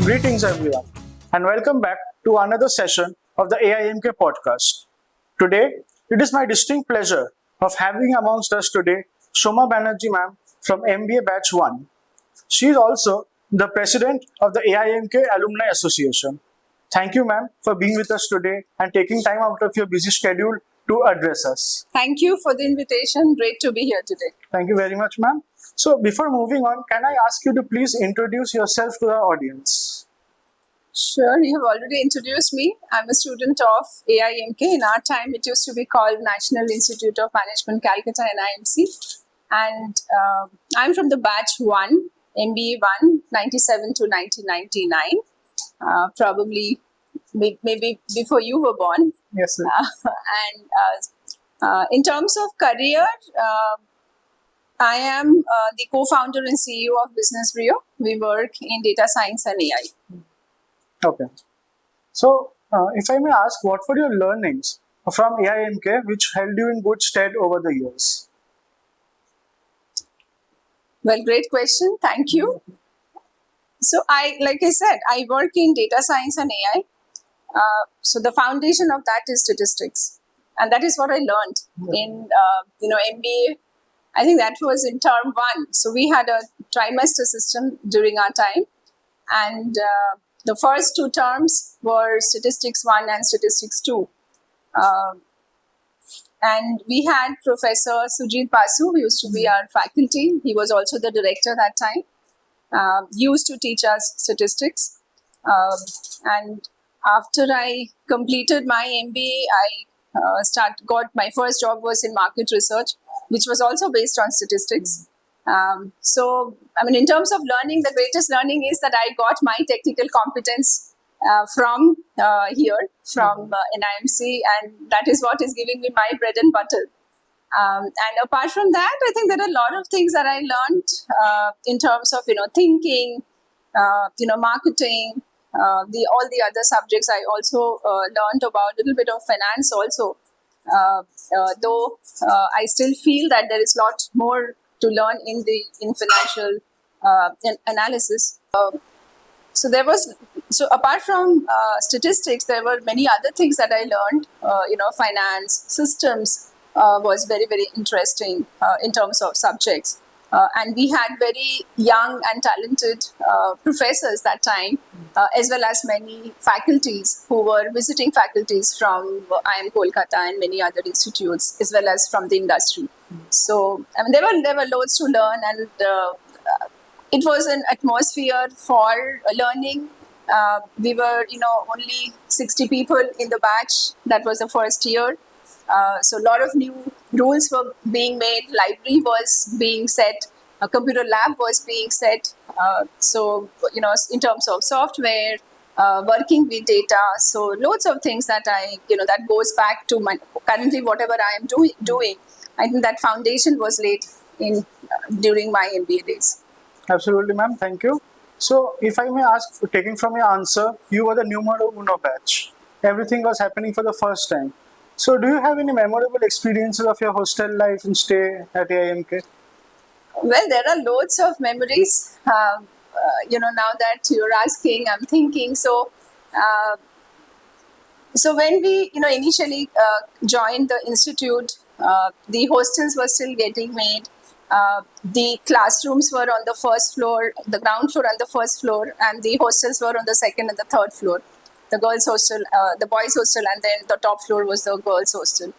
Greetings everyone and welcome back to another session of the AIMK podcast. Today, it is my distinct pleasure of having amongst us today Shoma Banerjee ma'am from MBA Batch 1. She is also the president of the AIMK Alumni Association. Thank you ma'am for being with us today and taking time out of your busy schedule to address us. Thank you for the invitation. Great to be here today. Thank you very much ma'am. So before moving on, can I ask you to please introduce yourself to the audience? Sure, you have already introduced me. I'm a student of AIMK. In our time, it used to be called National Institute of Management, Calcutta, NIMC. And I'm from the batch 1, MBA 1, 97 to 1999. Probably maybe before you were born. Yes, sir. In terms of career, I am the co-founder and CEO of Business Brio. We work in data science and AI. Okay. So, if I may ask, what were your learnings from AIMK which held you in good stead over the years? Well, great question. Thank you. So, like I said, I work in data science and AI. So, the foundation of that is statistics, and that is what I learned in MBA. I think that was in term 1. So, we had a trimester system during our time, and the first 2 terms were statistics 1 and statistics 2. And we had Professor Sujit Basu, who used to be our faculty. He was also the director that time. He used to teach us statistics. And after I completed my MBA, I got my first job was in market research, which was also based on statistics. So, in terms of learning, the greatest learning is that I got my technical competence from NIMC, and that is what is giving me my bread and butter. And apart from that, I think there are a lot of things that I learned in terms of thinking, marketing, all the other subjects. I also learned about a little bit of finance also. Though I still feel that there is a lot more to learn in financial analysis. So apart from statistics, there were many other things that I learned. Finance, systems was very, very interesting in terms of subjects. And we had very young and talented professors that time, as well as many faculties who were visiting faculties from IIM Kolkata and many other institutes, as well as from the industry. So, there were loads to learn, and it was an atmosphere for learning. We were, only 60 people in the batch. That was the first year. So a lot of new rules were being made. Library was being set. A computer lab was being set. So, in terms of software, working with data. So loads of things that that goes back to currently whatever I am doing. I think that foundation was laid in during my MBA days. Absolutely, ma'am. Thank you. So, if I may ask, taking from your answer, you were the numero uno batch. Everything was happening for the first time. So, do you have any memorable experiences of your hostel life and stay at AIMK? Well, there are loads of memories. Now that you're asking, I'm thinking. So when we, initially joined the institute, the hostels were still getting made. The classrooms were on the first floor, the ground floor and the first floor, and the hostels were on the second and the third floor. The girls' hostel, the boys' hostel, and then the top floor was the girls' hostel.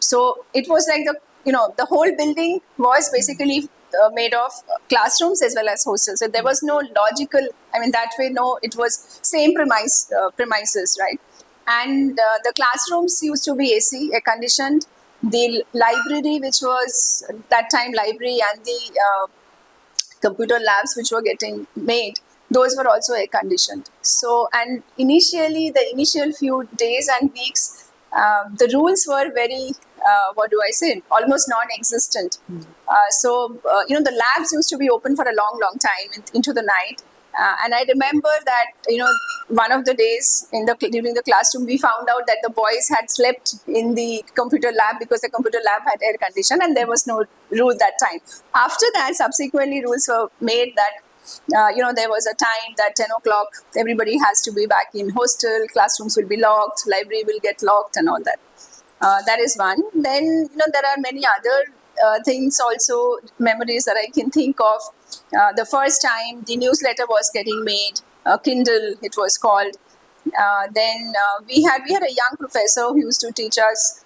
So it was like the whole building was basically made of classrooms as well as hostels. So there was no logical, that way, no, it was same premises, right? And the classrooms used to be AC, air conditioned. The library, which was that time library, and the computer labs which were getting made, those were also air conditioned. So, and initially, the initial few days and weeks, the rules were very, almost non-existent. The labs used to be open for a long, long time into the night. And I remember that, one of the days during the classroom, we found out that the boys had slept in the computer lab because the computer lab had air condition and there was no rule that time. After that, subsequently, rules were made that There was a time that 10 o'clock, everybody has to be back in hostel, classrooms will be locked, library will get locked and all that. That is one. Then, there are many other things also, memories that I can think of. The first time the newsletter was getting made, Kindle, it was called. Then we had a young professor who used to teach us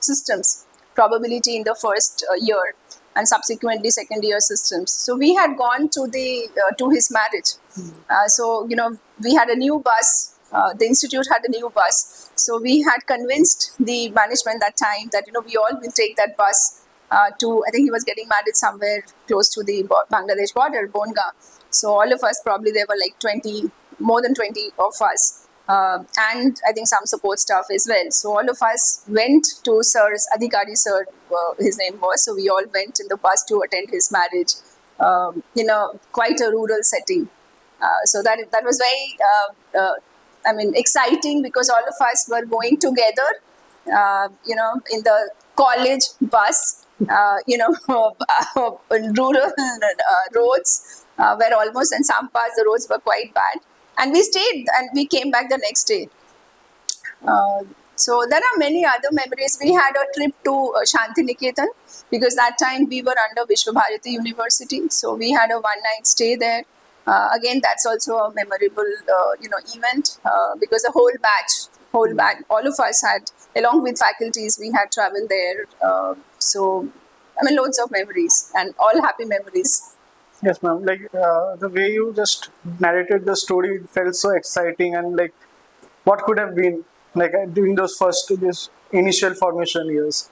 systems, probability in the first year, and subsequently second year systems. So we had gone to his marriage. So we had a new bus. The institute had a new bus. So we had convinced the management that time that we all will take that bus to. I think he was getting married somewhere close to the Bangladesh border, Bonga. So all of us, probably there were like 20, more than 20 of us. And I think some support staff as well. So all of us went to Sir's, Adhikari Sir, his name was. So we all went in the bus to attend his marriage, quite a rural setting. So that was very, exciting, because all of us were going together, in the college bus, rural roads, where almost in some parts the roads were quite bad. And we stayed and we came back the next day. So there are many other memories. We had a trip to Shantiniketan, because that time we were under Vishwabharati University. So we had a one-night stay there. Again, that's also a memorable, event, because the whole batch, all of us had, along with faculties, we had traveled there. Loads of memories, and all happy memories. Yes, ma'am. Like the way you just narrated the story, it felt so exciting, and like what could have been like during those this initial formation years.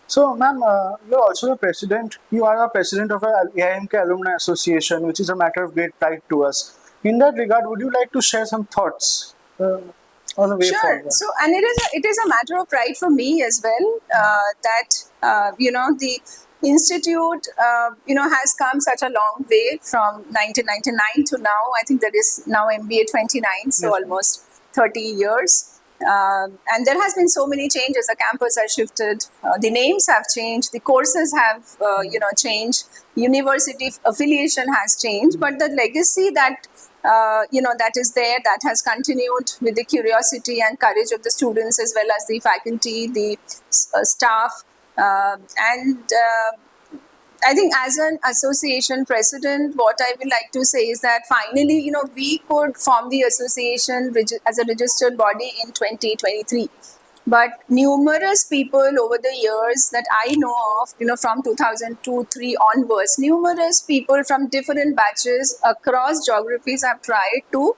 So, ma'am, you're also the president. You are a president of a AIMK Alumni Association, which is a matter of great pride to us. In that regard, would you like to share some thoughts on the way Sure. forward? So, and it is a matter of pride for me as well, that the institute has come such a long way from 1999 to now. I think that is now MBA 29, so Yes. almost 30 years. And there has been so many changes. The campus has shifted, the names have changed, the courses have changed, university affiliation has changed, but the legacy that that is there, that has continued with the curiosity and courage of the students, as well as the faculty, the staff, and I think as an association president, what I would like to say is that finally, we could form the association as a registered body in 2023. But numerous people over the years that I know of, from 2002-3 onwards, numerous people from different batches across geographies have tried to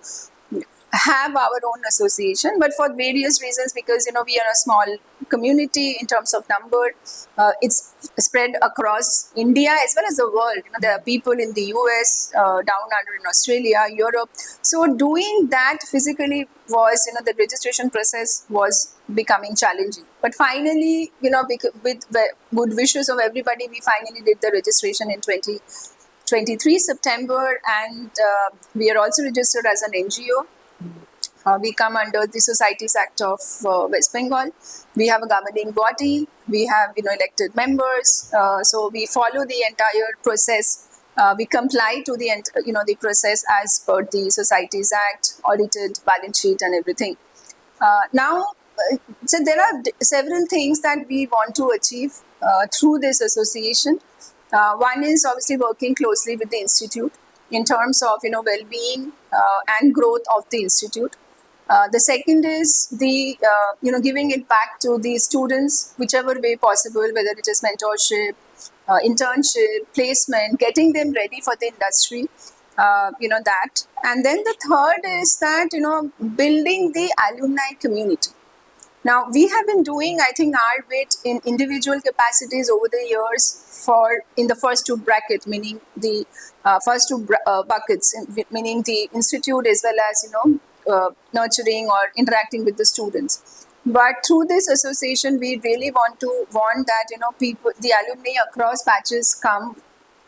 have our own association, but for various reasons, because we are a small community in terms of number, it's spread across India as well as the world. There are people in the US, down under in Australia, Europe. So doing that physically was, the registration process was becoming challenging. But finally, with the good wishes of everybody, we finally did the registration in 2023 September, and we are also registered as an NGO. We come under the Societies Act of West Bengal. We have a governing body. We have elected members. So we follow the entire process. We comply to the process as per the Societies Act, audited balance sheet and everything. So there are several things that we want to achieve through this association. One is obviously working closely with the institute in terms of well-being and growth of the institute. The second is the giving it back to the students whichever way possible, whether it is mentorship, internship, placement, getting them ready for the industry. That. And then the third is that building the alumni community. Now, we have been doing, I think, our bit in individual capacities over the years in the first two brackets, meaning the first two buckets, meaning the institute as well as, nurturing or interacting with the students. But through this association, we really want that, people, the alumni across batches come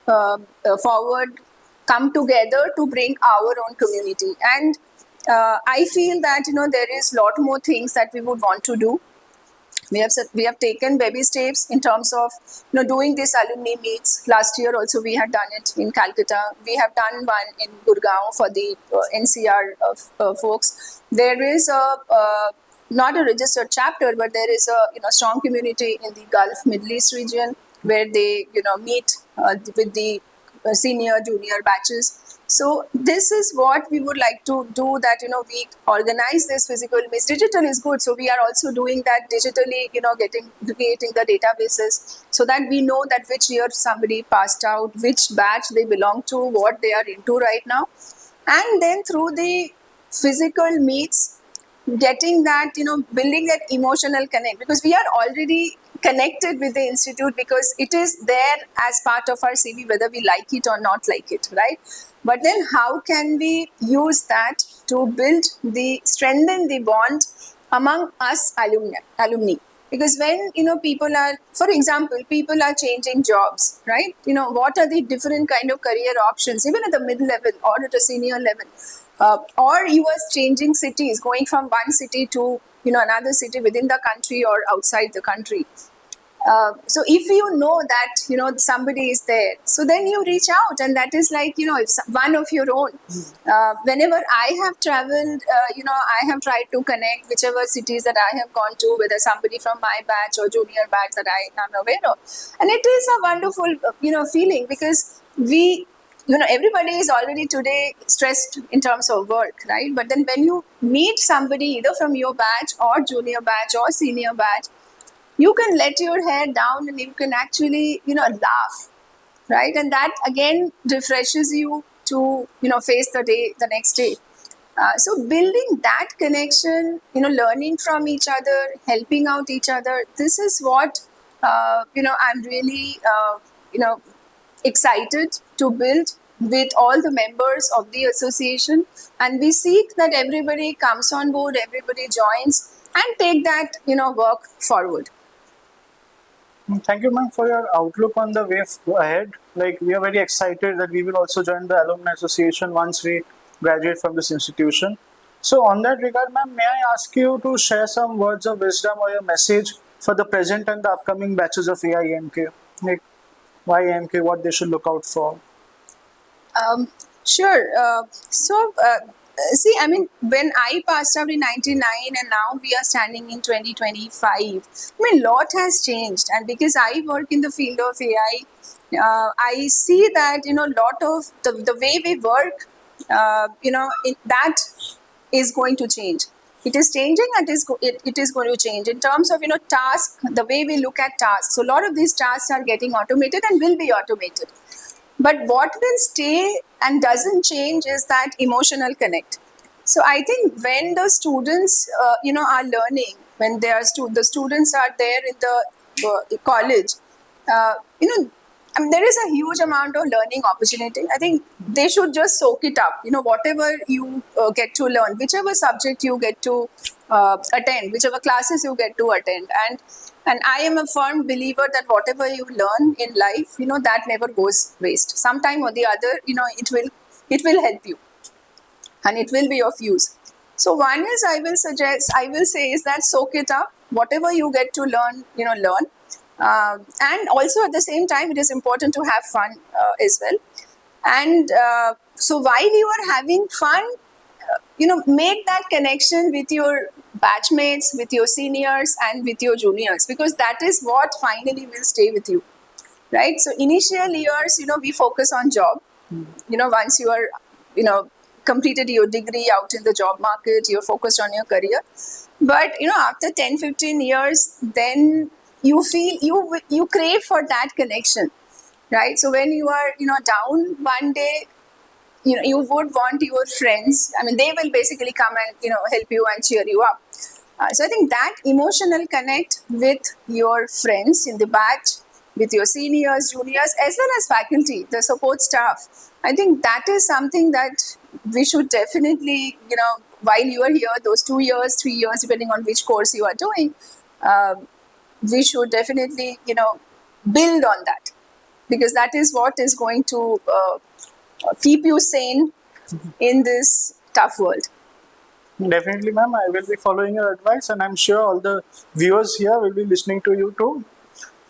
forward, come together to bring our own community. And I feel that there is a lot more things that we would want to do. We have taken baby steps in terms of doing these alumni meets. Last year also we had done it in Calcutta. We have done one in Gurgaon for the NCR folks. There is a not a registered chapter, but there is a strong community in the Gulf Middle East region where they meet with the senior junior batches. So this is what we would like to do, that we organize this physical means. Digital is good, so we are also doing that digitally, creating the databases so that we know that which year somebody passed out, which batch they belong to, what they are into right now. And then through the physical meets, getting that, building that emotional connect, because we are already connected with the institute because it is there as part of our CV, whether we like it or not like it, right? But then how can we use that to strengthen the bond among us alumni? Because when people are, for example, people are changing jobs, right? What are the different kind of career options, even at the mid level or at a senior level, or you are changing cities, going from one city to another city within the country or outside the country. So if you know that somebody is there, so then you reach out, and that is like if one of your own. Whenever I have traveled, I have tried to connect whichever cities that I have gone to, whether somebody from my batch or junior batch that I am aware of, and it is a wonderful feeling, because everybody is already today stressed in terms of work, right? But then when you meet somebody either from your batch or junior batch or senior batch, you can let your hair down and you can actually laugh, right? And that again refreshes you to face the next day. So building that connection, learning from each other, helping out each other, this is what I'm really excited to build with all the members of the association. And we seek that everybody comes on board, everybody joins and take that work forward. Thank you, ma'am, for your outlook on the way ahead. Like, we are very excited that we will also join the Alumni Association once we graduate from this institution. So, on that regard, ma'am, may I ask you to share some words of wisdom or your message for the present and the upcoming batches of AIMK? Like, why AIMK, what they should look out for? Sure. See, I mean, when I passed out in 99 and now we are standing in 2025, I mean, a lot has changed. And because I work in the field of AI, I see that, lot of the way we work, that is going to change. It is changing, and it is going to change in terms of, task, the way we look at tasks. So a lot of these tasks are getting automated and will be automated. But what will stay and doesn't change is that emotional connect. So I think when the students, are learning, when they are the students are there in the college, I mean, there is a huge amount of learning opportunity. I think they should just soak it up. Whatever you get to learn, whichever subject you get to attend, whichever classes you get to attend, and I am a firm believer that whatever you learn in life, that never goes waste. Sometime or the other, it will help you, and it will be of use. So one is, I will say is that soak it up. Whatever you get to learn, learn. And also at the same time, it is important to have fun as well. And so while you are having fun, make that connection with your batchmates, with your seniors, and with your juniors, because that is what finally will stay with you, right? So initial years, we focus on job. Once you are, completed your degree, out in the job market, you're focused on your career. But after 10-15 years, then you feel you crave for that connection, right? So when you are down one day, you would want your friends. I mean, they will basically come and help you and cheer you up. So I think that emotional connect with your friends in the batch, with your seniors, juniors, as well as faculty, the support staff, I think that is something that we should definitely, while you are here, those 2 years, 3 years, depending on which course you are doing, we should definitely, build on that, because that is what is going to keep you sane in this tough world. Definitely, ma'am. I will be following your advice, and I'm sure all the viewers here will be listening to you too.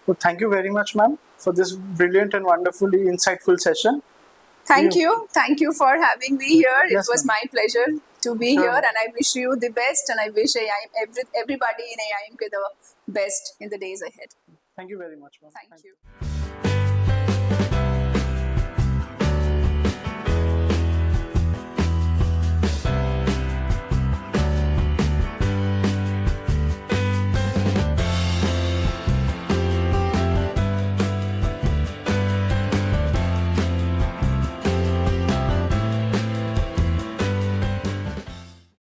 So, thank you very much, ma'am, for this brilliant and wonderfully insightful session. Thank you. Thank you for having me here. It Yes, was ma'am. my pleasure to be Sure, here, ma'am. and I wish you the best, and I wish everybody in AIMK the best in the days ahead. Thank you very much, ma'am. Thank you.